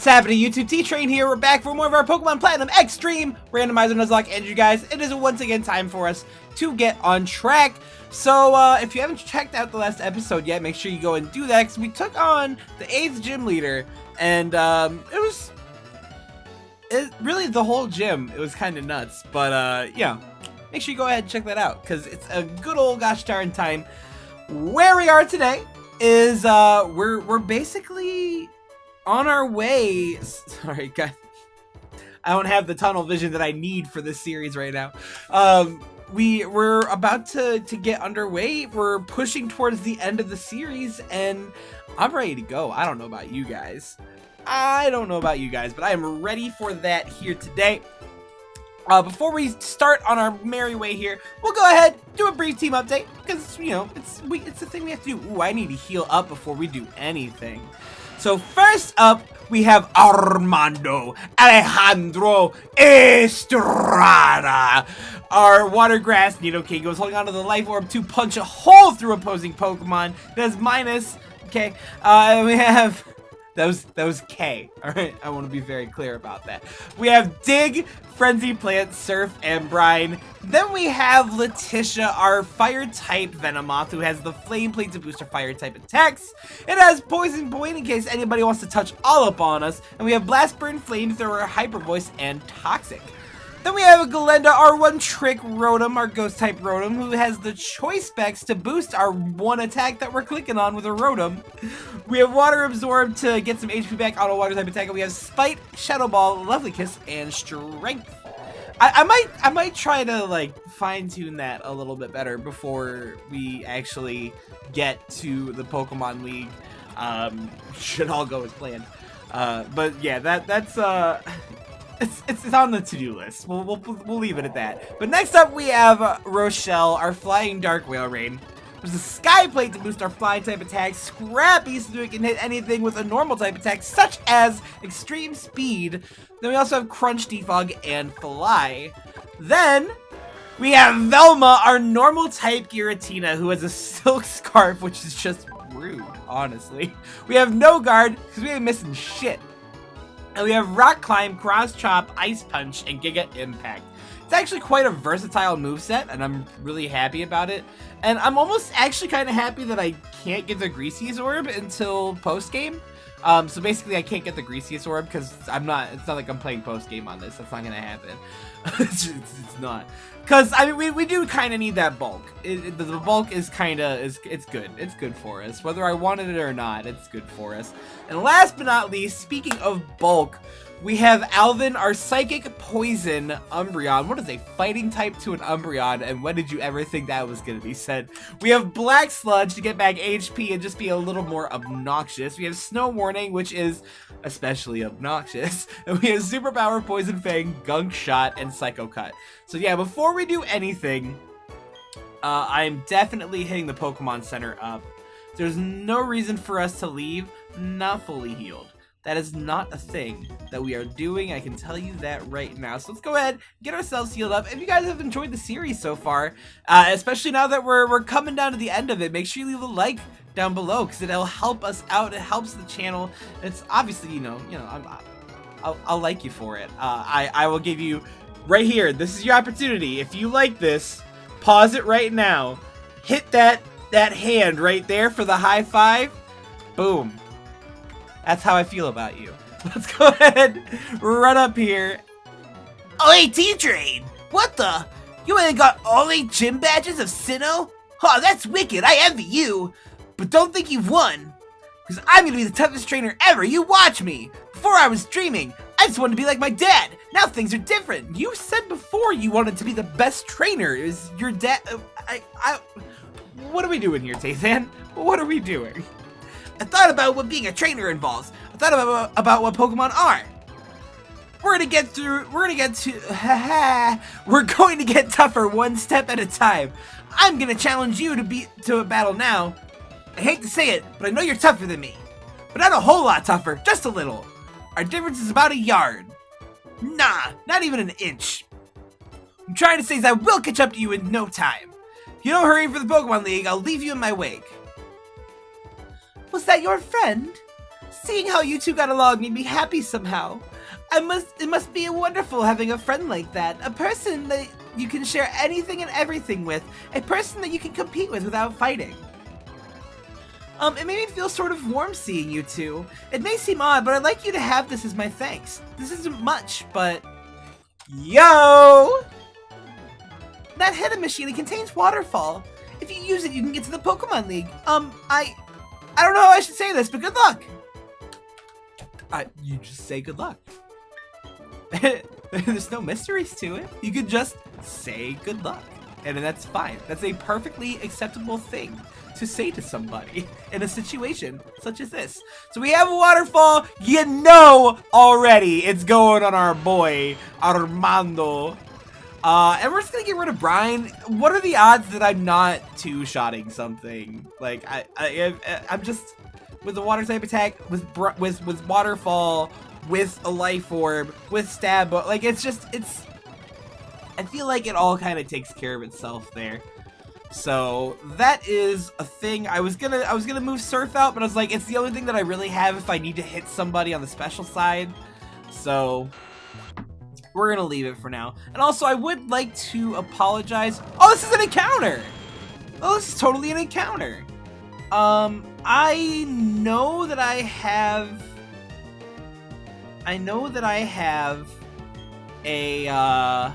What's happening, YouTube? T-Train here. We're back for more of our Pokemon Platinum Extreme Randomizer Nuzlocke, and you guys, it is once again time for us to get on track. So, if you haven't checked out the last episode yet, make sure you go and do that, because we took on the 8th gym leader, and really the whole gym, it was kind of nuts, but yeah, make sure you go ahead and check that out, because it's a good old gosh darn time. Where we are today is, we're basically on our way. Sorry, guys. I don't have the tunnel vision that I need for this series right now. We're about to get underway. We're pushing towards the end of the series, and I'm ready to go. I don't know about you guys. but I am ready for that here today. Before we start on our merry way here, we'll go ahead, do a brief team update, because, you know, it's the thing we have to do. Ooh, I need to heal up before we do anything. So first up, we have Armando Alejandro Estrada. Our water grass Nidoking goes holding onto the life orb to punch a hole through opposing Pokemon. That's minus. Okay. And we have that was K. All right. I want to be very clear about that. We have Dig, Frenzy Plant, Surf, and Brine. Then we have Letitia, our fire type Venomoth, who has the Flame Plate to boost her fire type attacks. It has Poison Point in case anybody wants to touch all up on us. And we have Blast Burn, Flamethrower, Hyper Voice, and Toxic. Then we have Galenda, our one-trick Rotom, our Ghost-type Rotom, who has the Choice Specs to boost our one attack that we're clicking on with a Rotom. We have Water Absorb to get some HP back on a Water-type attack, and we have Spite, Shadow Ball, Lovely Kiss, and Strength. I might try to, like, fine-tune that a little bit better before we actually get to the Pokemon League. Should all go as planned. But yeah, that's It's on the to-do list. We'll leave it at that. But next up we have Rochelle, our Flying Dark Whale Rain. There's a Sky Plate to boost our Flying type attacks, Scrappy so we can hit anything with a normal type attack, such as Extreme Speed. Then we also have Crunch, Defog, and Fly. Then we have Velma, our normal type Giratina, who has a Silk Scarf, which is just rude, honestly. We have No Guard, because we ain't missing shit. And we have Rock Climb, Cross Chop, Ice Punch, and Giga Impact. It's actually quite a versatile moveset, and I'm really happy about it. And I'm almost actually kind of happy that I can't get the Greasiest Orb until post-game. So basically I can't get the Greasiest Orb because it's not like I'm playing post-game on this. That's not going to happen. it's not. Because, I mean, we do kind of need that bulk. The bulk is kind of, it's good. It's good for us. Whether I wanted it or not, it's good for us. And last but not least, speaking of bulk, we have Alvin, our Psychic Poison Umbreon. What is a fighting type to an Umbreon, and when did you ever think that was going to be said? We have Black Sludge to get back HP and just be a little more obnoxious. We have Snow Warning, which is especially obnoxious. And we have Superpower, Poison Fang, Gunk Shot, and Psycho Cut. So yeah, before we do anything, I'm definitely hitting the Pokemon Center up. There's no reason for us to leave not fully healed. That is not a thing that we are doing. I can tell you that right now. So let's go ahead, get ourselves healed up. If you guys have enjoyed the series so far, especially now that we're coming down to the end of it, make sure you leave a like down below because it'll help us out. It helps the channel. It's obviously, I'll like you for it. I will give you right here. This is your opportunity. If you like this, pause it right now. Hit that hand right there for the high five. Boom. That's how I feel about you. Let's go ahead, run up here. Oh, hey, T-Train! What the? You ain't got all 8 gym badges of Sinnoh? Oh, that's wicked, I envy you. But don't think you've won. Because I'm gonna be the toughest trainer ever, you watch me. Before I was dreaming, I just wanted to be like my dad. Now things are different. You said before you wanted to be the best trainer. Is your dad... What are we doing here, Taythan? What are we doing? I thought about what being a trainer involves. I thought about what Pokemon are. We're going to get tougher one step at a time. I'm going to challenge you to a battle now. I hate to say it, but I know you're tougher than me. But not a whole lot tougher, just a little. Our difference is about a yard. Nah, not even an inch. What I'm trying to say is I will catch up to you in no time. If you don't hurry for the Pokemon League, I'll leave you in my wake. Was that your friend? Seeing how you two got along made me happy somehow. It must be wonderful having a friend like that. A person that you can share anything and everything with. A person that you can compete with without fighting. It made me feel sort of warm seeing you two. It may seem odd, but I'd like you to have this as my thanks. This isn't much, but... Yo! That hidden machine, it contains waterfall. If you use it, you can get to the Pokemon League. I don't know how I should say this, but good luck. You just say good luck. There's no mysteries to it. You could just say good luck, and that's fine. That's a perfectly acceptable thing to say to somebody in a situation such as this. So we have a waterfall. You know already it's going on our boy Armando. And we're just gonna get rid of Brian. What are the odds that I'm not two-shotting something? Like I'm just with the water type attack, with waterfall, with a life orb, with stab. Like it's I feel like it all kind of takes care of itself there. So that is a thing. I was gonna move Surf out, but I was like, it's the only thing that I really have if I need to hit somebody on the special side. So we're gonna leave it for now. And also, I would like to apologize. Oh, this is an encounter! Oh, this is totally an encounter. I know that I have a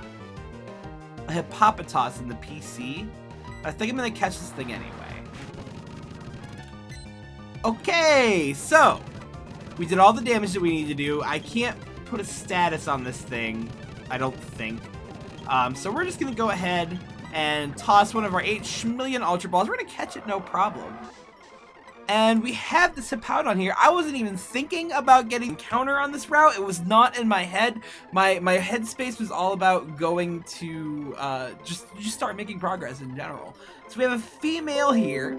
Hippopotas in the PC. I think I'm gonna catch this thing anyway. Okay, so we did all the damage that we need to do. I can't put a status on this thing, I don't think. So we're just gonna go ahead and toss one of our 8 million Ultra Balls. We're gonna catch it, no problem. And we have this Hippowdon here. I wasn't even thinking about getting counter on this route. It was not in my head. My headspace was all about going to just start making progress in general. So we have a female here.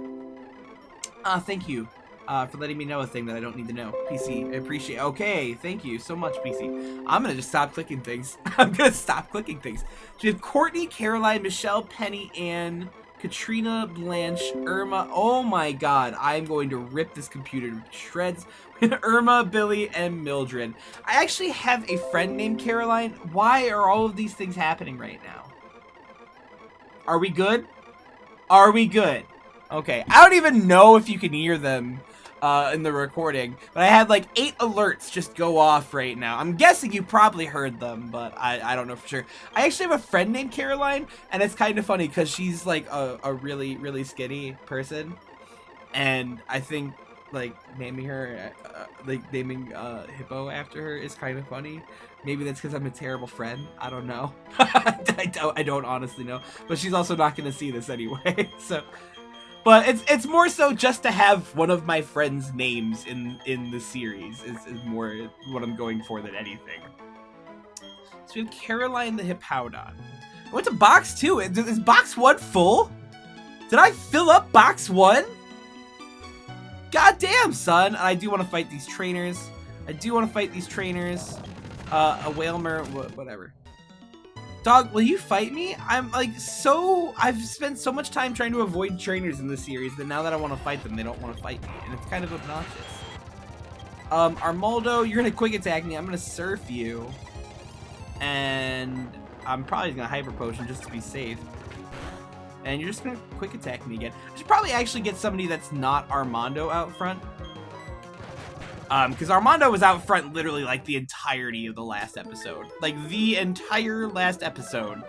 Thank you for letting me know a thing that I don't need to know. PC, I appreciate it. Okay, thank you so much, PC. I'm gonna just stop clicking things. I'm gonna stop clicking things. So we have Courtney, Caroline, Michelle, Penny, Anne, Katrina, Blanche, Irma. Oh my god, I'm going to rip this computer to shreds. Irma, Billy, and Mildred. I actually have a friend named Caroline. Why are all of these things happening right now? Are we good? Are we good? Okay, I don't even know if you can hear them in the recording, but I had like 8 alerts just go off right now. I'm guessing you probably heard them, but I don't know for sure. I actually have a friend named Caroline, and it's kind of funny because she's like a really skinny person, and I think like naming her Hippo after her is kind of funny. Maybe that's because I'm a terrible friend. I don't know. I don't honestly know, but she's also not gonna see this anyway, so. But it's more so just to have one of my friends' names in the series is more what I'm going for than anything. So we have Caroline the Hippowdon. I went to box 2. Is box 1 full? Did I fill up box 1? God damn, son. I do want to fight these trainers. A Whalmer, whatever. Dog, will you fight me? I'm like I've spent so much time trying to avoid trainers in this series that now that I want to fight them, they don't want to fight me, and it's kind of obnoxious. Armaldo, you're gonna quick attack me. I'm gonna surf you, and I'm probably gonna hyper potion just to be safe. And you're just gonna quick attack me again. I should probably actually get somebody that's not Armando out front. Because Armando was out front literally like the entirety of the last episode. Like the entire last episode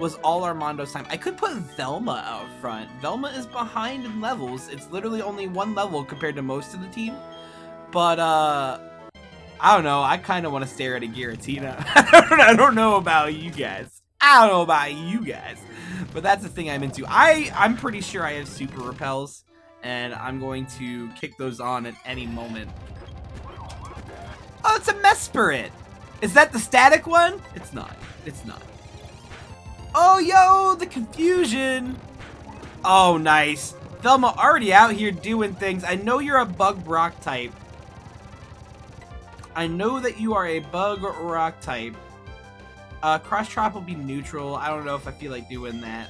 was all Armando's time. I could put Velma out front. Velma is behind in levels. It's literally only 1 level compared to most of the team. But I don't know. I kind of want to stare at a Giratina. I don't know about you guys. But that's the thing I'm into. I'm pretty sure I have super repels, and I'm going to kick those on at any moment. Oh, it's a Mesprit! Is that the static one? It's not. It's not. Oh, yo, the confusion! Oh, nice. Velma already out here doing things. I know you're a bug rock type. I know that you are a bug rock type. Cross Chop will be neutral. I don't know if I feel like doing that.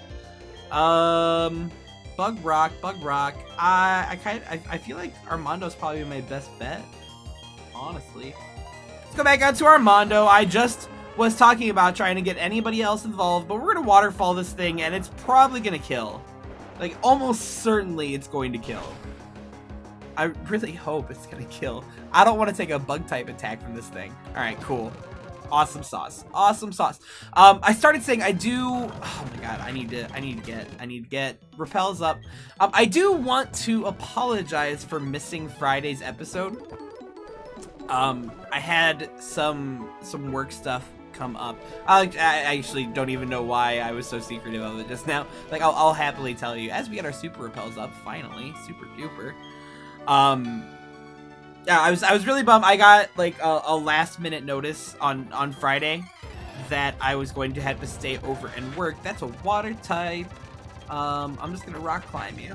Bug rock. I feel like Armando's probably my best bet. honestly. Let's go back out to Armando. I just was talking about trying to get anybody else involved, but we're gonna waterfall this thing, and it's probably gonna kill. Like, almost certainly it's going to kill. I really hope it's gonna kill. I don't want to take a bug type attack from this thing. All right, cool. Awesome sauce. Awesome sauce. I started saying I do. Oh my god, I need to get repels up. I do want to apologize for missing Friday's episode. I had some work stuff come up. I actually don't even know why I was so secretive of it just now. Like, I'll happily tell you as we get our super repels up finally. Super duper. Yeah, I was really bummed. I got like a last minute notice on Friday that I was going to have to stay over and work. That's a water type. I'm just gonna rock climb you.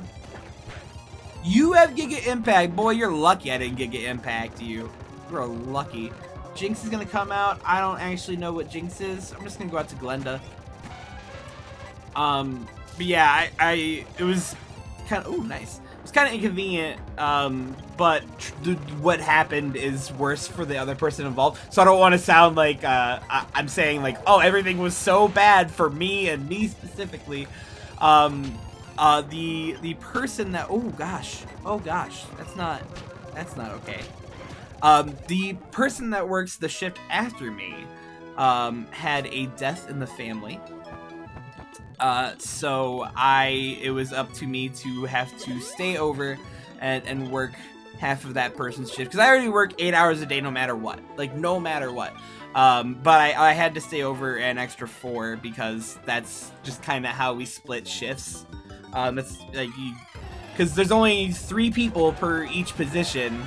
You have Giga Impact. Boy, you're lucky I didn't Giga Impact you. You're lucky. Jinx is gonna come out. I don't actually know what Jinx is. I'm just gonna go out to Glenda. But yeah, it was kind of, ooh, nice. It's kind of inconvenient, but what happened is worse for the other person involved. So I don't want to sound like I'm saying like, oh, everything was so bad for me and me specifically. The person that, oh gosh, that's not okay. The person that works the shift after me had a death in the family. So it was up to me to have to stay over and work half of that person's shift. Because I already work 8 hours a day no matter what. Like, no matter what. But I had to stay over an extra 4 because that's just kind of how we split shifts. It's like, because there's only 3 people per each position.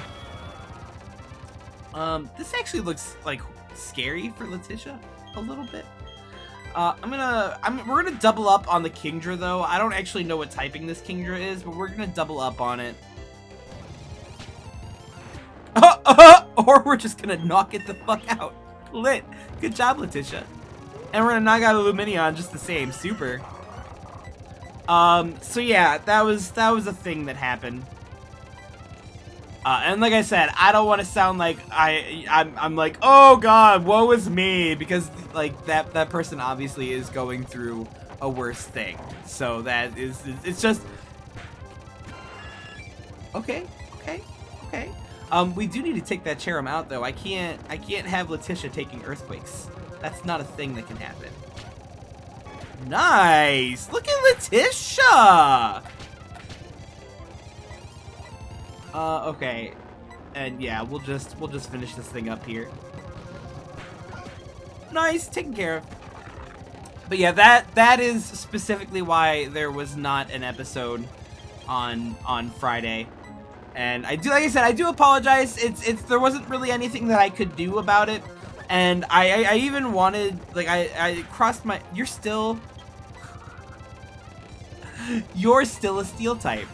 This actually looks, like, scary for Letitia a little bit. We're gonna double up on the Kingdra though. I don't actually know what typing this Kingdra is, but we're gonna double up on it. Or we're just gonna knock it the fuck out. Lit. Good job, Letitia. And we're gonna knock out Illuminion just the same. Super. So yeah, that was a thing that happened. And like I said, I don't want to sound like I'm like, oh god, woe is me, because like that person obviously is going through a worse thing. So that it's just okay. We do need to take that Cherim out though. I can't have Letitia taking earthquakes. That's not a thing that can happen. Nice. Look at Letitia. Okay, and yeah, we'll just finish this thing up here. Nice, taken care of. But yeah, that is specifically why there was not an episode on Friday. And like I said, I do apologize. There wasn't really anything that I could do about it. And I even wanted, like, I crossed my, you're still a steel type.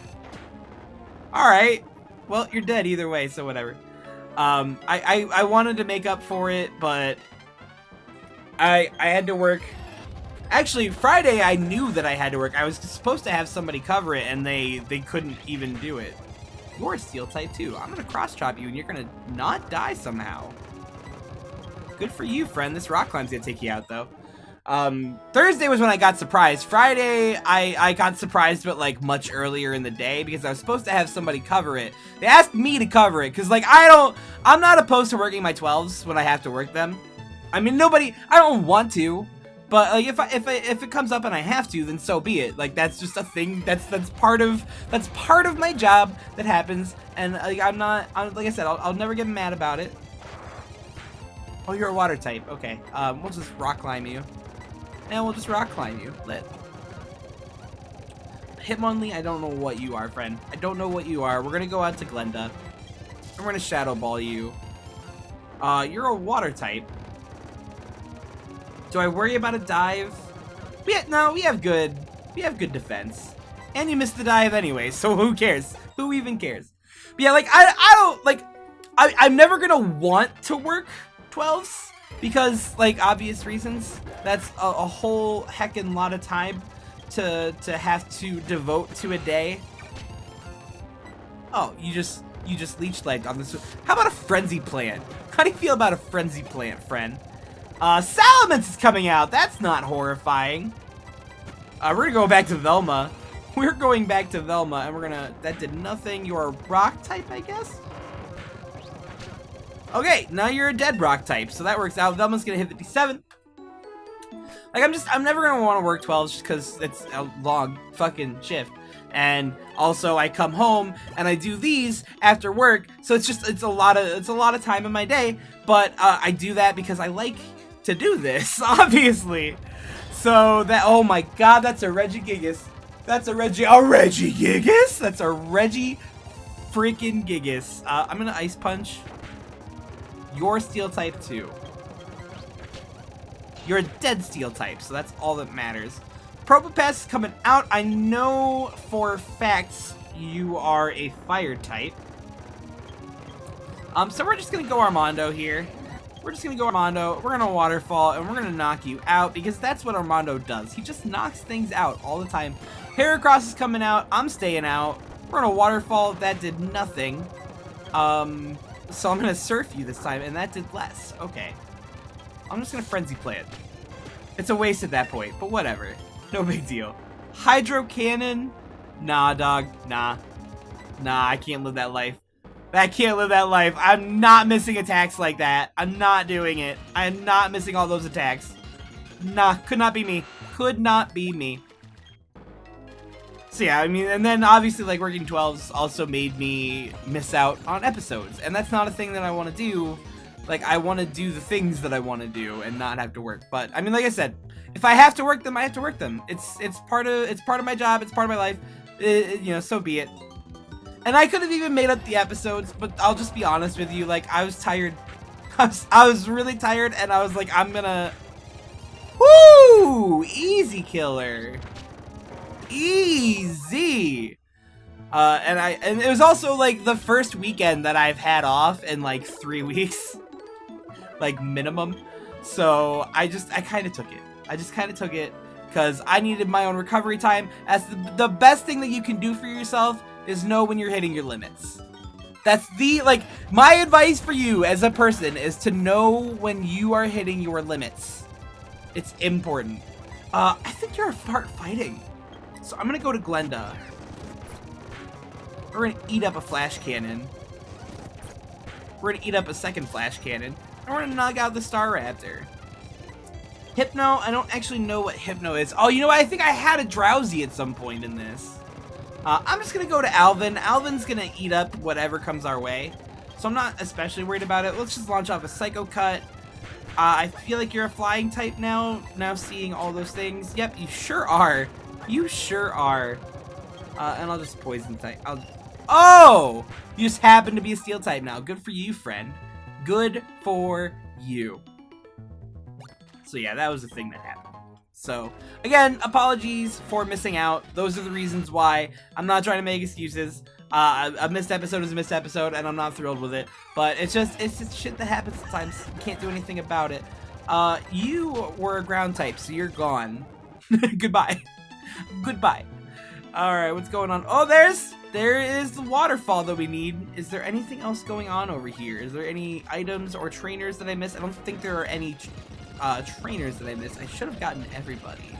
All right. Well, you're dead either way, so whatever. I wanted to make up for it, but I had to work. Actually, Friday I knew that I had to work. I was supposed to have somebody cover it, and they couldn't even do it. You're a steel type too. I'm gonna cross chop you, and you're gonna not die somehow. Good for you, friend. This rock climb's gonna take you out though. Thursday was when I got surprised. Friday, I got surprised, but like much earlier in the day because I was supposed to have somebody cover it. They asked me to cover it because like I'm not opposed to working my 12s when I have to work them. I mean, I don't want to, but like if it comes up and I have to, then so be it. Like that's just a thing. That's part of my job that happens, and like like I said, I'll never get mad about it. Oh, you're a water type. Okay. We'll just rock climb you. And we'll just rock climb you. Lit. Hitmonlee, I don't know what you are, friend. I don't know what you are. We're gonna go out to Glenda. And we're gonna Shadow Ball you. You're a water type. Do I worry about a dive? No, we have good defense. And you missed the dive anyway, so who cares? Who even cares? But yeah, like, I'm never gonna want to work 12s. Because, like, obvious reasons, that's a whole heckin' lot of time to have to devote to a day. Oh, you just You just leech life on this. How about a frenzy plant? How do you feel about a frenzy plant, friend? Salamence is coming out. That's not horrifying. We're gonna go back to Velma. We're going back to Velma, and we're gonna. That did nothing. You're a rock type, I guess. Okay, now you're a dead rock type, so that works out. Velma's gonna hit 57. Like, I'm never gonna want to work 12s just because it's a long fucking shift. And also, I come home and I do these after work, so it's a lot of time in my day. But I do that because I like to do this, obviously. So that, oh my god, that's a Reggie-Gigas. That's a Reggie-Gigas? That's a Reggie freaking Gigas. I'm gonna Ice Punch. You're Steel type too. You're a dead Steel type, so that's all that matters. Probopass is coming out. I know for facts you are a Fire type. So we're just gonna go Armando here. We're gonna Waterfall, and we're gonna knock you out, because that's what Armando does. He just knocks things out all the time. Heracross is coming out. I'm staying out. We're gonna Waterfall. That did nothing. So I'm gonna Surf you this time, and that did less. Okay. I'm just gonna Frenzy Plant. It's a waste at that point, but whatever. No big deal. Hydro Cannon? Nah, dog. Nah. Nah, I can't live that life. I can't live that life. I'm not missing attacks like that. I'm not doing it. I'm not missing all those attacks. Nah, could not be me. Could not be me. So yeah, I mean, and then obviously, like, working 12s also made me miss out on episodes. And that's not a thing that I want to do. Like, I want to do the things that I want to do and not have to work. But, I mean, like I said, if I have to work them, I have to work them. It's part of my job. It's part of my life. You know, so be it. And I could have even made up the episodes, but I'll just be honest with you. Like, I was tired. I was really tired, and I was like, I'm gonna... Woo! Easy killer. Easy. And it was also, like, the first weekend that I've had off in, like, 3 weeks. Like, minimum. So, I kind of took it. I just kind of took it because I needed my own recovery time. As the best thing that you can do for yourself is know when you're hitting your limits. That's my advice for you as a person is to know when you are hitting your limits. It's important. I think you're fighting. So I'm gonna go to Glenda. We're gonna eat up a Flash Cannon. We're gonna eat up a second Flash Cannon. And we're gonna knock out the Staraptor. Hypno, I don't actually know what Hypno is. Oh, you know what? I think I had a Drowsy at some point in this. I'm just gonna go to Alvin. Alvin's gonna eat up whatever comes our way. So I'm not especially worried about it. Let's just launch off a Psycho Cut. I feel like you're a flying type now seeing all those things. Yep, you sure are. You sure are. And I'll just Poison type. Oh! You just happen to be a Steel type now. Good for you, friend. Good for you. So yeah, that was the thing that happened. So, again, apologies for missing out. Those are the reasons why. I'm not trying to make excuses. A missed episode is a missed episode, and I'm not thrilled with it. But it's just shit that happens sometimes. You can't do anything about it. You were a ground type, so you're gone. Goodbye. Goodbye. Alright, what's going on? Oh, there is the waterfall that we need. Is there anything else going on over here? Is there any items or trainers that I missed? I don't think there are any trainers that I missed. I should have gotten everybody.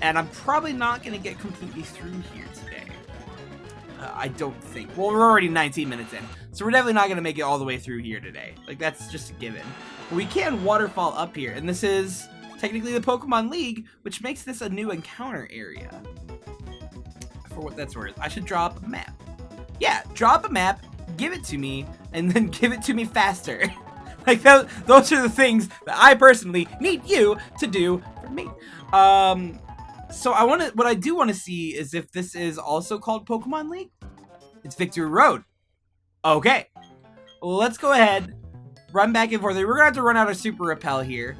And I'm probably not going to get completely through here today. I don't think. Well, we're already 19 minutes in. So we're definitely not going to make it all the way through here today. Like, that's just a given. But we can waterfall up here. And this is technically the Pokemon League, which makes this a new encounter area. For what that's worth. I should drop a map. Yeah, drop a map, give it to me, and then give it to me faster. Like, those are the things that I personally need you to do for me. So what I do want to see is if this is also called Pokemon League. It's Victory Road. Okay. Let's go ahead, run back and forth. We're going to have to run out of Super Repel here.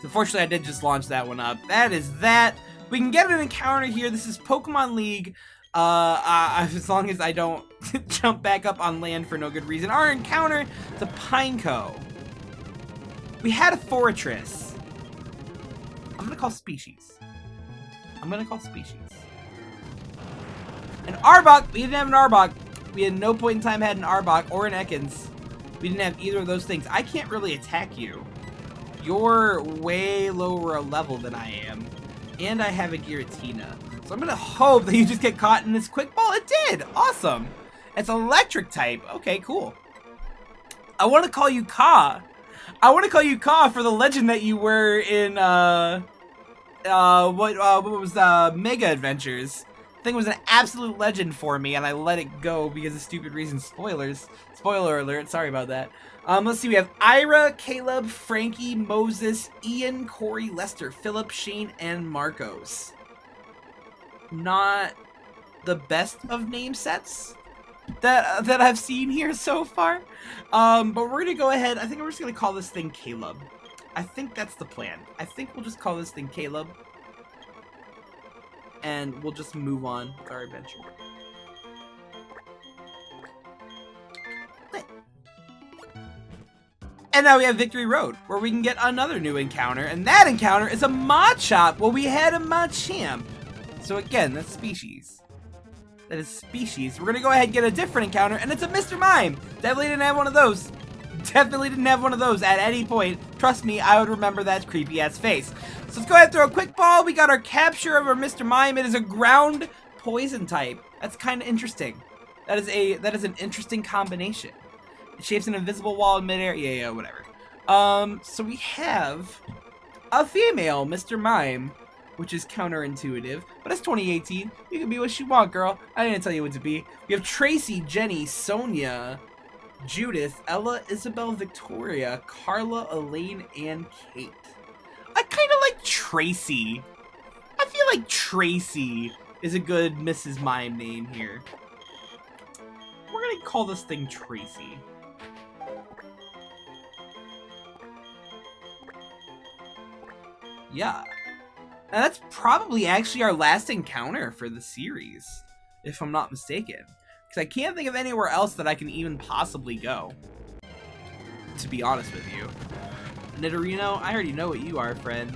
Unfortunately, I did just launch that one up. That is that. We can get an encounter here. This is Pokemon League. As long as I don't jump back up on land for no good reason. Our encounter, the Pineco. We had a Fortress. I'm gonna call Species. An Arbok! We didn't have an Arbok. We had no point in time had an Arbok or an Ekans. We didn't have either of those things. I can't really attack you. You're way lower a level than I am. And I have a Giratina. So I'm gonna hope that you just get caught in this quick ball. It did! Awesome! It's electric type. Okay, cool. I want to call you Ka. I want to call you Ka for the legend that you were in, what was, Mega Adventures. Thing was an absolute legend for me, and I let it go because of stupid reasons. Spoilers. Spoiler alert. Sorry about that. Let's see. We have Ira, Caleb, Frankie, Moses, Ian, Corey, Lester, Philip, Shane, and Marcos. Not the best of name sets that I've seen here so far. But we're gonna go ahead. I think we're just gonna call this thing Caleb. I think that's the plan. I think we'll just call this thing Caleb. And we'll just move on with our adventure. And now we have Victory Road, where we can get another new encounter. And that encounter is a Machop. Well, we had a Machamp. So again, that's species. That is species. We're going to go ahead and get a different encounter, and it's a Mr. Mime. Definitely didn't have one of those. Definitely didn't have one of those at any point. Trust me, I would remember that creepy-ass face. So let's go ahead and throw a quick ball. We got our capture of our Mr. Mime. It is a ground poison type. That's kind of interesting. That is an interesting combination. It shapes an invisible wall in midair. Yeah, whatever. So we have a female Mr. Mime, which is counterintuitive, but it's 2018. You can be what you want, girl. I didn't tell you what to be. We have Tracy, Jenny, Sonia, Judith, Ella, Isabel, Victoria, Carla, Elaine, and Kate. I kind of like Tracy. I feel like Tracy is a good Mrs. Mime name here. We're gonna call this thing Tracy. Yeah. And that's probably actually our last encounter for the series, if I'm not mistaken. Because I can't think of anywhere else that I can even possibly go, to be honest with you. Nidorino, I already know what you are, friend.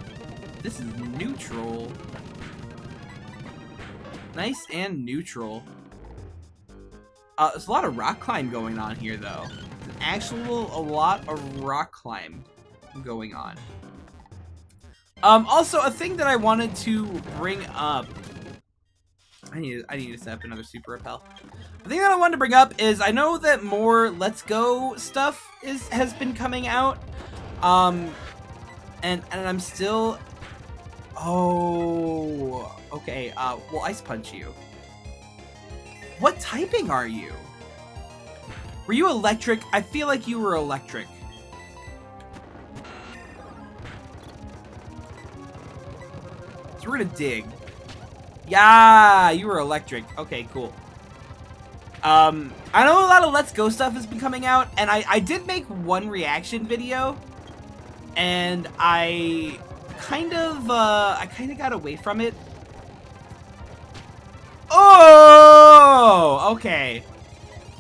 This is neutral. Nice and neutral. There's a lot of rock climb going on here, though. A lot of rock climb going on. Also, a thing that I wanted to bring up. I need to set up another super repel. The thing that I wanted to bring up is I know that more Let's Go stuff has been coming out. And I'm still. Oh, okay. We'll Ice Punch you. What typing are you? Were you electric? I feel like you were electric. So we're gonna dig. Yeah, you were electric. Okay, cool. I know a lot of Let's Go stuff has been coming out, and I did make one reaction video, and I kind of got away from it. Oh, okay.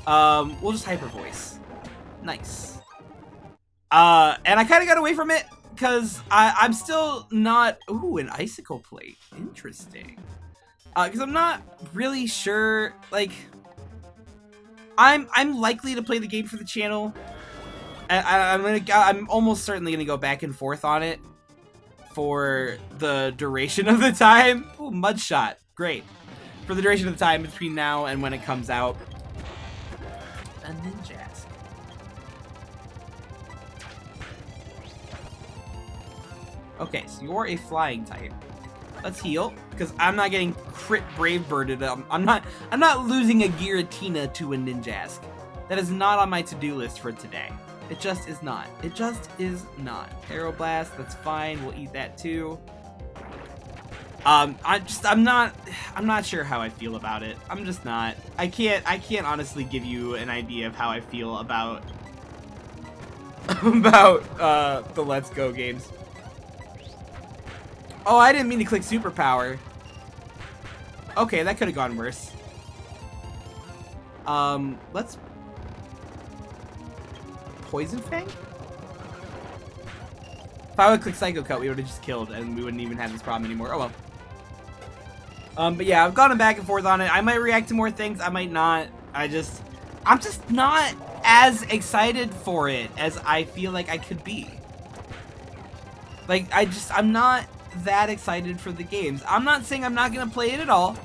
We'll just hyper voice. Nice. And I kind of got away from it because I'm still not. Ooh, an icicle plate. Interesting. Because I'm not really sure. Like, I'm likely to play the game for the channel. I'm almost certainly gonna go back and forth on it for the duration of the time. Ooh, mud shot. Great. For the duration of the time between now and when it comes out. A ninjask. Okay, so you're a flying type. Let's heal, because I'm not getting crit brave birded. I'm not losing a Giratina to a ninjask. That is not on my to-do list for today. It just is not. It just is not. Aeroblast, that's fine. We'll eat that too. I'm not sure how I feel about it. I'm just not. I can't honestly give you an idea of how I feel about the Let's Go games. Oh, I didn't mean to click superpower. Okay, that could have gone worse. Let's Poison Fang? If I would click Psycho Cut, we would have just killed and we wouldn't even have this problem anymore. Oh well. But yeah, I've gone back and forth on it. I might react to more things. I might not. I'm just not as excited for it as I feel like I could be. Like, I'm not that excited for the games. I'm not saying I'm not gonna play it at all,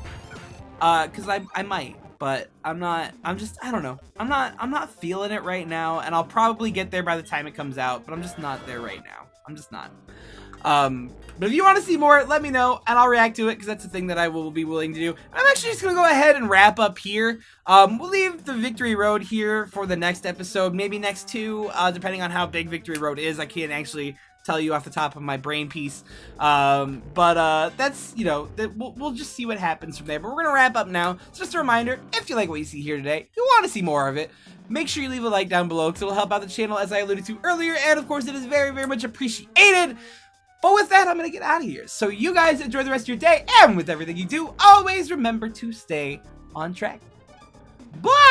because I might, but I don't know. I'm not feeling it right now, and I'll probably get there by the time it comes out, but I'm just not there right now. I'm just not. But if you want to see more, let me know, and I'll react to it, because that's the thing that I will be willing to do. And I'm actually just going to go ahead and wrap up here. We'll leave the Victory Road here for the next episode, maybe next two, depending on how big Victory Road is. I can't actually tell you off the top of my brain piece. But that's, you know, we'll just see what happens from there. But we're going to wrap up now. So just a reminder, if you like what you see here today, you want to see more of it, make sure you leave a like down below, because it will help out the channel, as I alluded to earlier. And of course, it is very, very much appreciated. But with that, I'm going to get out of here. So you guys enjoy the rest of your day, and with everything you do, always remember to stay on track. Bye!